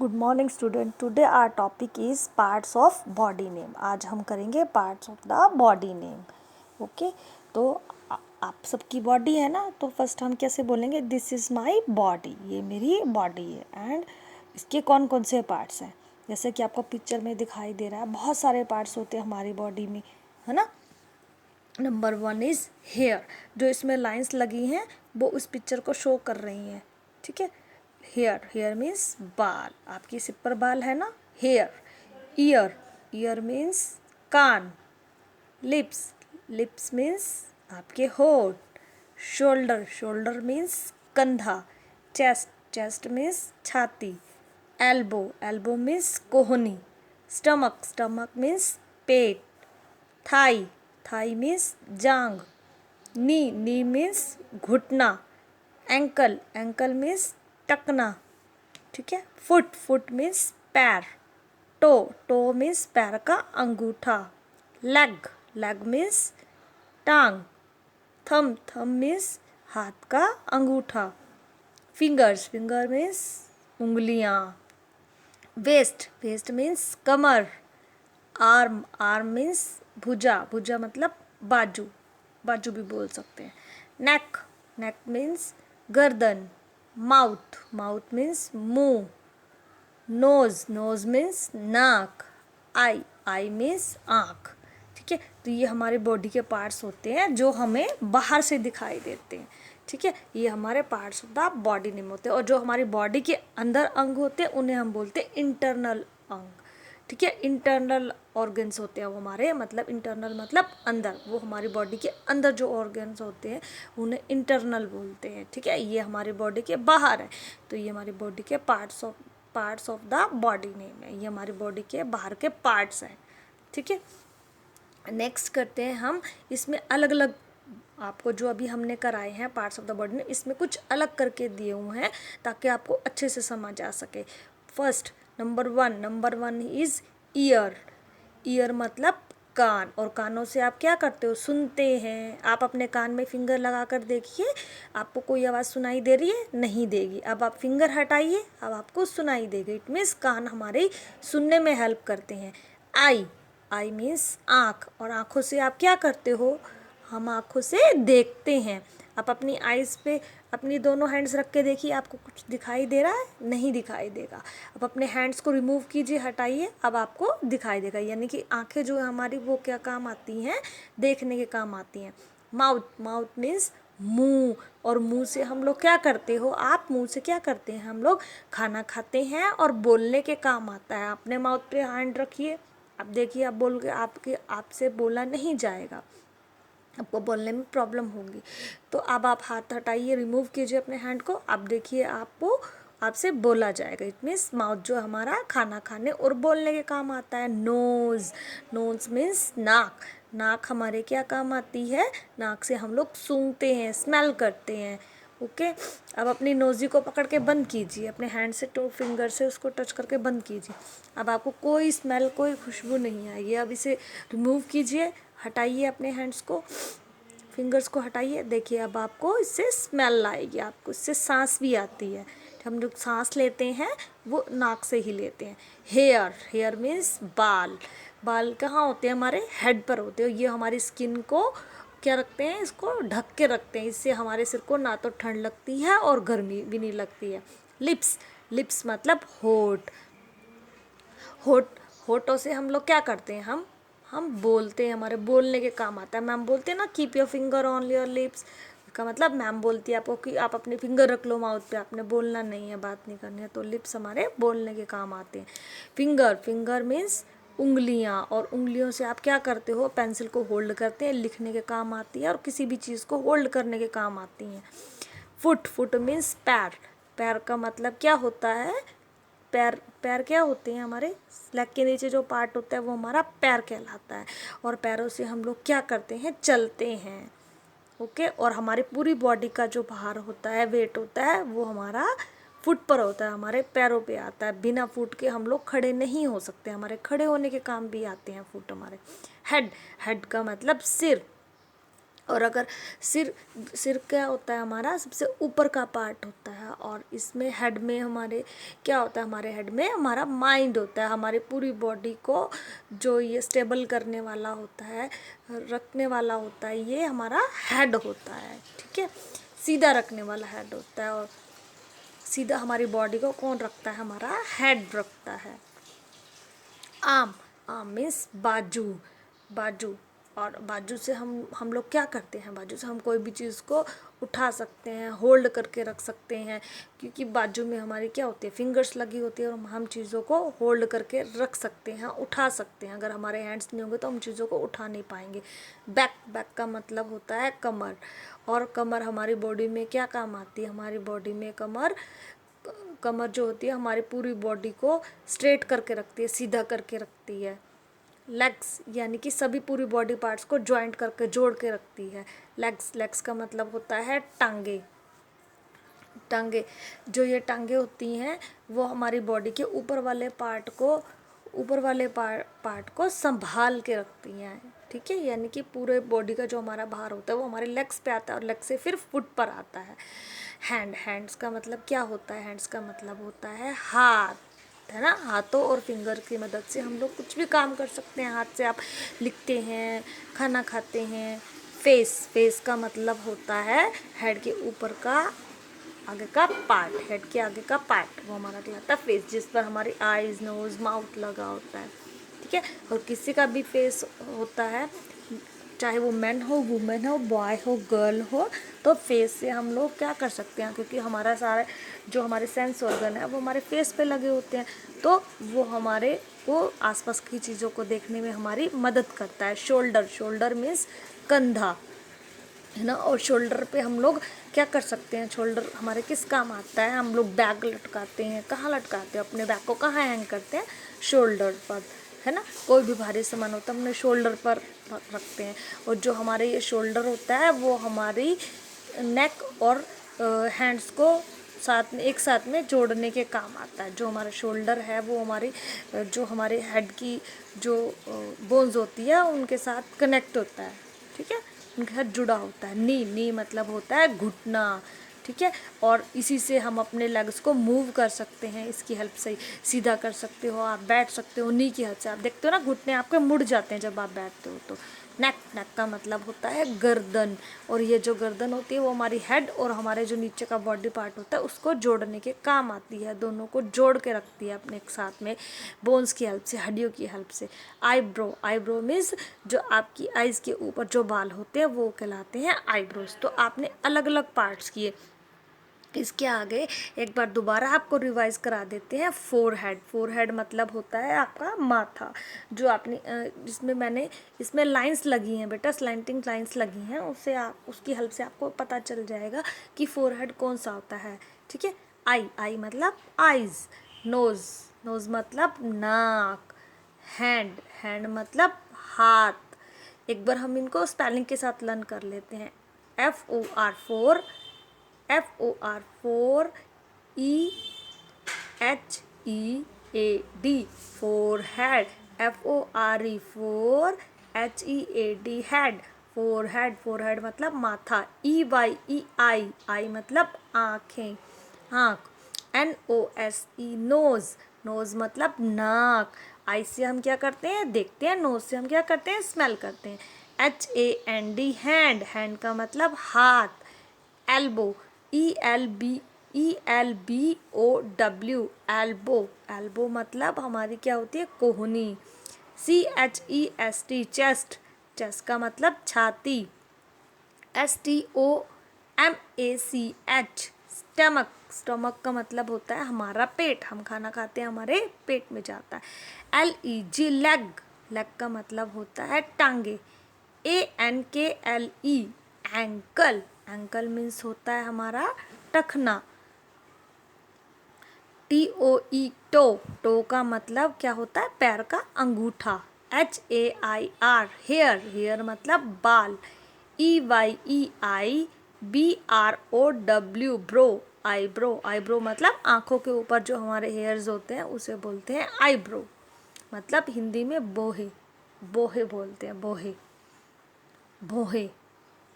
Good morning student. Today our topic is parts of body name. आज हम करेंगे parts of the body name. Okay, तो आप सबकी बॉडी है ना, तो फर्स्ट हम कैसे बोलेंगे? दिस इज़ माई बॉडी, ये मेरी बॉडी है। एंड इसके कौन कौन से पार्ट्स हैं? जैसे कि आपको पिक्चर में दिखाई दे रहा है, बहुत सारे पार्ट्स होते हैं हमारी बॉडी में, है ना। Number 1 is here. जो इसमें लाइंस लगी हैं वो उस पिक्चर को शो कर रही हैं, ठीक है। हेयर, हेयर मीन्स बाल, आपकी सिर पर बाल है ना, हेयर। ईयर, ईयर मीन्स कान। लिप्स, लिप्स मीन्स आपके होठ। शोल्डर, शोल्डर मीन्स कंधा। चेस्ट, चेस्ट मीन्स छाती। एल्बो, एल्बो मीन्स कोहनी। स्टमक, स्टमक मीन्स पेट। थाई, थाई मीन्स जांग। नी मीन्स घुटना। एंकल, एंकल मीन्स टकना, ठीक है। फुट, फुट मीन्स पैर। टो, टो मीन्स पैर का अंगूठा। लेग, लेग मीन्स टांग। थम, थम मीन्स हाथ का अंगूठा। फिंगर्स, फिंगर मीन्स उंगलियां। वेस्ट, वेस्ट मीन्स कमर। आर्म, आर्म मीन्स भुजा, भुजा मतलब बाजू, बाजू भी बोल सकते हैं। नेक, नेक मीन्स गर्दन। माउथ, माउथ मीन्स मुंह। नोज, नोज मीन्स नाक। आई, आई मीन्स आँख, ठीक है। तो ये हमारे बॉडी के पार्ट्स होते हैं जो हमें बाहर से दिखाई देते हैं, ठीक है। ये हमारे parts of the body name होते हैं। और जो हमारी बॉडी के अंदर अंग होते हैं उन्हें हम बोलते हैं इंटरनल अंग, ठीक है। इंटरनल ऑर्गन्स होते हैं वो हमारे, मतलब इंटरनल मतलब अंदर, वो हमारी बॉडी के अंदर जो ऑर्गन्स होते हैं उन्हें इंटरनल बोलते हैं, ठीक है। ये हमारी बॉडी के बाहर है, तो ये हमारी बॉडी के parts of the body name है। ये हमारी बॉडी के बाहर के पार्ट्स हैं, ठीक है। नेक्स्ट करते हैं हम, इसमें अलग अलग आपको जो अभी हमने कराए हैं पार्ट्स ऑफ द बॉडी में, इसमें कुछ अलग करके दिए हुए हैं ताकि आपको अच्छे से समझ आ सके। First, number one is year. Year मतलब कान, और कानों से आप क्या करते हो? सुनते हैं। आप अपने कान में फिंगर लगा कर देखिए, आपको कोई आवाज़ सुनाई दे रही है? नहीं देगी। अब आप फिंगर हटाइए, अब आपको सुनाई देगी। इट मीन्स कान हमारे सुनने में हेल्प करते हैं। आई, आई मीन्स आँख, और आँखों से आप क्या करते हो? हम आँखों से देखते हैं। आप अपनी आइज़ पे अपनी दोनों हैंड्स रख के देखिए, आपको कुछ दिखाई दे रहा है? नहीं दिखाई देगा। अब अपने हैंड्स को रिमूव कीजिए, हटाइए, अब आपको दिखाई देगा। यानी कि आंखें जो है हमारी वो क्या काम आती हैं? देखने के काम आती हैं। माउथ, माउथ मीन्स मुंह, और मुंह से हम लोग क्या करते हो? आप मुंह से क्या करते हैं? हम लोग खाना खाते हैं और बोलने के काम आता है। अपने माउथ पे हैंड रखिए, अब देखिए, आप बोल के आपसे बोला नहीं जाएगा, आपको बोलने में प्रॉब्लम होगी। तो अब आप हाथ हटाइए, रिमूव कीजिए अपने हैंड को, अब देखिए आपको आपसे बोला जाएगा। इट मीन्स माउथ जो हमारा खाना खाने और बोलने के काम आता है। नोज़, नोज़ मीन्स नाक। नाक हमारे क्या काम आती है? नाक से हम लोग सूंघते हैं, स्मेल करते हैं, ओके। अब अपनी नोज़ी को पकड़ के बंद कीजिए, अपने हैंड से 2 फिंगर से उसको टच करके बंद कीजिए। अब आपको कोई स्मेल, कोई खुशबू नहीं आएगी। अब इसे रिमूव कीजिए, हटाइए अपने हैंड्स को, फिंगर्स को हटाइए, देखिए अब आपको इससे स्मेल आएगी, आपको इससे सांस भी आती है। हम लोग सांस लेते हैं वो नाक से ही लेते हैं। हेयर, हेयर मीन्स बाल। बाल कहाँ होते हैं? हमारे हेड पर होते हैं। ये हमारी स्किन को क्या रखते हैं? इसको ढक के रखते हैं। इससे हमारे सिर को ना तो ठंड लगती है और गर्मी भी नहीं लगती है। लिप्स, लिप्स मतलब होठ। होठ, होठों से हम लोग क्या करते हैं? हम बोलते हैं, हमारे बोलने के काम आता है। मैम बोलते हैं ना, keep your finger on your lips, का मतलब मैम बोलती है आपको कि आप अपनी फिंगर रख लो माउथ पे, आपने बोलना नहीं है, बात नहीं करनी है। तो लिप्स हमारे बोलने के काम आते हैं। फिंगर, फिंगर मीन्स उंगलियां, और उंगलियों से आप क्या करते हो? पेंसिल को होल्ड करते हैं, लिखने के काम आती है, और किसी भी चीज़ को होल्ड करने के काम आती हैं। फुट, फुट मीन्स पैर। पैर का मतलब क्या होता है? पैर, पैर क्या होते हैं? हमारे लेग के नीचे जो पार्ट होता है वो हमारा पैर कहलाता है। और पैरों से हम लोग क्या करते हैं? चलते हैं, ओके। और हमारी पूरी बॉडी का जो भार होता है, वेट होता है, वो हमारा फुट पर होता है, हमारे पैरों पे आता है। बिना फुट के हम लोग खड़े नहीं हो सकते, हमारे खड़े होने के काम भी आते हैं फुट हमारे। हेड, हेड का मतलब सिर। और अगर सिर सिर क्या होता है हमारा सबसे ऊपर का पार्ट होता है, और इसमें हेड में हमारे क्या होता है, हमारे हेड में हमारा माइंड होता है, हमारी पूरी बॉडी को जो ये स्टेबल करने वाला होता है, रखने वाला होता है, ये हमारा हेड होता है। ठीक है, सीधा रखने वाला हेड होता है, और सीधा हमारी बॉडी को कौन रखता है, हमारा हेड रखता है। आर्म, आर्म मीन्स बाजू, बाजू, और बाजू से हम लोग क्या करते हैं, बाजू से हम कोई भी चीज़ को उठा सकते हैं, होल्ड करके रख सकते हैं, क्योंकि बाजू में हमारी क्या होती है, फिंगर्स लगी होती है, और हम चीज़ों को होल्ड करके रख सकते हैं, उठा सकते हैं। अगर हमारे हैंड्स नहीं होंगे तो हम चीज़ों को उठा नहीं पाएंगे। बैक, बैक का मतलब होता है कमर, और कमर हमारी बॉडी में क्या काम आती है, हमारी बॉडी में कमर, कमर जो होती है हमारी पूरी बॉडी को स्ट्रेट करके रखती है, सीधा करके रखती है। लेग्स यानी कि सभी पूरी बॉडी पार्ट्स को जॉइंट करके जोड़ के रखती है। लेग्स, लेग्स का मतलब होता है टांगे, टांगे, जो ये टांगे होती हैं वो हमारी बॉडी के ऊपर वाले पार्ट को, ऊपर वाले पार्ट को संभाल के रखती हैं। ठीक है, यानी कि पूरे बॉडी का जो हमारा भार होता है वो हमारे लेग्स पे आता है, और लेग्स से फिर फुट पर आता है। हैंड, हैंड्स का मतलब क्या होता है, हैंड्स का मतलब होता है हाथ, है ना। हाथों और फिंगर की मदद से हम लोग कुछ भी काम कर सकते हैं। हाथ से आप लिखते हैं, खाना खाते हैं। फेस, फेस का मतलब होता है हेड के ऊपर का आगे का पार्ट, हेड के आगे का पार्ट, वो हमारा कहलाता है फेस, जिस पर हमारी आईज, नोज, माउथ लगा होता है। ठीक है, और किसी का भी फेस होता है, चाहे वो मैन हो, वुमेन हो, बॉय हो, गर्ल हो, तो फेस से हम लोग क्या कर सकते हैं, क्योंकि हमारा सारा जो हमारे सेंस ऑर्गन है वो हमारे फेस पे लगे होते हैं, तो वो हमारे को आसपास की चीज़ों को देखने में हमारी मदद करता है। शोल्डर, शोल्डर मीन्स कंधा, है ना। और शोल्डर पे हम लोग क्या कर सकते हैं, शोल्डर हमारे किस काम आता है, हम लोग बैग लटकाते हैं, कहाँ लटकाते हैं, अपने बैग को कहाँ हैंग करते हैं, शोल्डर पर, है ना। कोई भी भारी सामान होता है हमने शोल्डर पर रखते हैं, और जो हमारे ये शोल्डर होता है वो हमारी नेक और हैंड्स को साथ में, एक साथ में जोड़ने के काम आता है। जो हमारा शोल्डर है वो हमारी जो हमारे हेड की जो बोन्स होती है उनके साथ कनेक्ट होता है। ठीक है, उनके साथ जुड़ा होता है। नी, नी मतलब होता है घुटना। ठीक है, और इसी से हम अपने लेग्स को मूव कर सकते हैं, इसकी हेल्प से सीधा कर सकते हो, आप बैठ सकते हो नी की हेल्प से। आप देखते हो ना घुटने आपके मुड़ जाते हैं जब आप बैठते हो। तो नेक, नेक का मतलब होता है गर्दन, और ये जो गर्दन होती है वो हमारी हेड और हमारे जो नीचे का बॉडी पार्ट होता है उसको जोड़ने के काम आती है, दोनों को जोड़ के रखती है अपने साथ में बोन्स की हेल्प से, हड्डियों की हेल्प से। आईब्रो, आईब्रो मीन्स जो आपकी आइज़ के ऊपर जो बाल होते हैं वो कहलाते हैं आईब्रोज। तो आपने अलग अलग पार्ट्स किए। इसके आगे एक बार दोबारा आपको रिवाइज करा देते हैं। फोरहेड, फोरहेड मतलब होता है आपका माथा, जो आपने जिसमें मैंने इसमें लाइंस लगी हैं बेटा, स्लैंटिंग लाइंस लगी हैं, उससे आप उसकी हेल्प से आपको पता चल जाएगा कि फोरहेड कौन सा होता है। ठीक है, आई, आई मतलब आइज़। नोज़, नोज़ मतलब नाक। हैंड, हैंड मतलब हाथ। एक बार हम इनको स्पेलिंग के साथ लर्न कर लेते हैं। FOR, four, FOR, EHEAD, forehead, FORE, four, HEAD, head, forehead, forehead मतलब माथा। EYE, आई मतलब आँखें, आँख। NOSE, नोज़, नोज़ मतलब नाक। आई से हम क्या करते हैं, देखते हैं, नोज़ से हम क्या करते हैं, स्मेल करते हैं। HAND, हैंड, हैंड का मतलब हाथ। एल्बो, ELBOW, एल्बो, एल्बो मतलब हमारी क्या होती है, कोहनी। CHEST, चेस्ट, चेस्ट का मतलब छाती। STOMACH, स्टमक, स्टमक का मतलब होता है हमारा पेट, हम खाना खाते हैं हमारे पेट में जाता है। LEG, लेग, लेग का मतलब होता है टांगे। ANKLE, एंकल, एंकल मीन्स होता है हमारा टखना। TOE, टो, टो का मतलब क्या होता है, पैर का अंगूठा। HAIR, हेयर, हेयर मतलब बाल। EYEIBROW, ब्रो, आईब्रो, आईब्रो मतलब आँखों के ऊपर जो हमारे हेयर्स होते हैं उसे बोलते हैं आईब्रो, मतलब हिंदी में बोहे, बोहे बोलते हैं, बोहे, भोहे।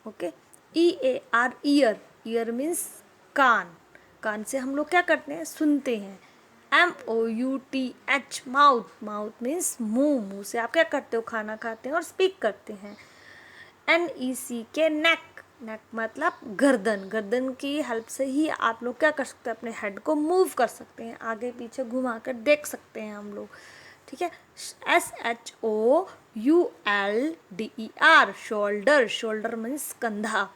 Okay. EAR ear, ear means कान, कान से हम लोग क्या करते हैं, सुनते हैं। MOUTH माउथ, माउथ मीन्स मुंह, मुंह से आप क्या करते हो, खाना खाते हैं और स्पीक करते हैं। NECK नेक, नेक मतलब गर्दन, गर्दन की हेल्प से ही आप लोग क्या कर सकते हैं, अपने हेड को मूव कर सकते हैं, आगे पीछे घुमा कर देख सकते हैं हम लोग, ठीक है। SHOULDER शोल्डर, शोल्डर मीन्स कंधा।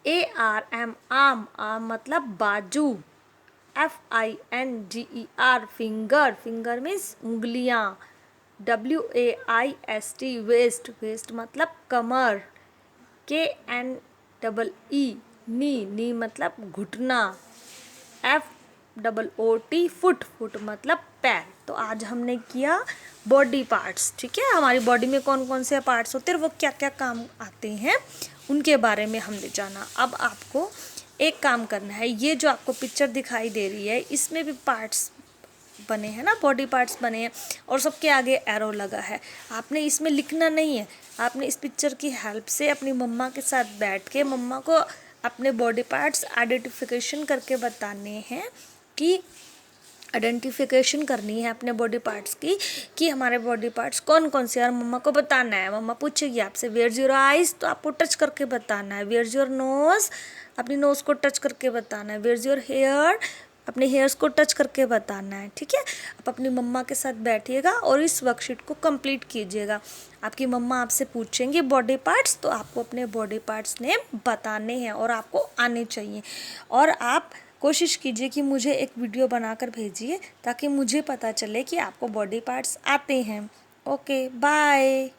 ARM आर्म, आर्म मतलब बाजू। FINGER फिंगर, फिंगर मीन्स उंगलियां। WAIST वेस्ट, वेस्ट मतलब कमर। KNEE नी, नी मतलब घुटना। FOOT फुट, फुट मतलब पैर। तो आज हमने किया बॉडी पार्ट्स, ठीक है। हमारी बॉडी में कौन कौन से पार्ट्स होते हैं और वो क्या क्या काम आते हैं उनके बारे में हमने जाना। अब आपको एक काम करना है, ये जो आपको पिक्चर दिखाई दे रही है इसमें भी पार्ट्स बने हैं ना, बॉडी पार्ट्स बने हैं और सबके आगे एरो लगा है। आपने इसमें लिखना नहीं है, आपने इस पिक्चर की हेल्प से अपनी मम्मा के साथ बैठ के मम्मा को अपने बॉडी पार्ट्स आइडेंटिफिकेशन करके बताने हैं कि आइडेंटिफिकेशन करनी है अपने बॉडी पार्ट्स की कि हमारे बॉडी पार्ट्स कौन कौन से, और मम्मा को बताना है। मम्मा पूछेगी आपसे वेयर्स योर आइज, तो आपको टच करके बताना है। वेयर्स योर नोज, अपनी नोज को टच करके बताना है। वेयर्स योर हेयर, अपने हेयर्स को टच करके बताना है, ठीक है। आप अपनी मम्मा के साथ बैठिएगा और इस वर्कशीट को कंप्लीट कीजिएगा। आपकी मम्मा आपसे पूछेंगी बॉडी पार्ट्स, तो आपको अपने बॉडी पार्ट्स नेम बताने हैं और आपको आने चाहिए। और आप कोशिश कीजिए कि मुझे एक वीडियो बनाकर भेजिए ताकि मुझे पता चले कि आपको बॉडी पार्ट्स आते हैं। Okay, bye.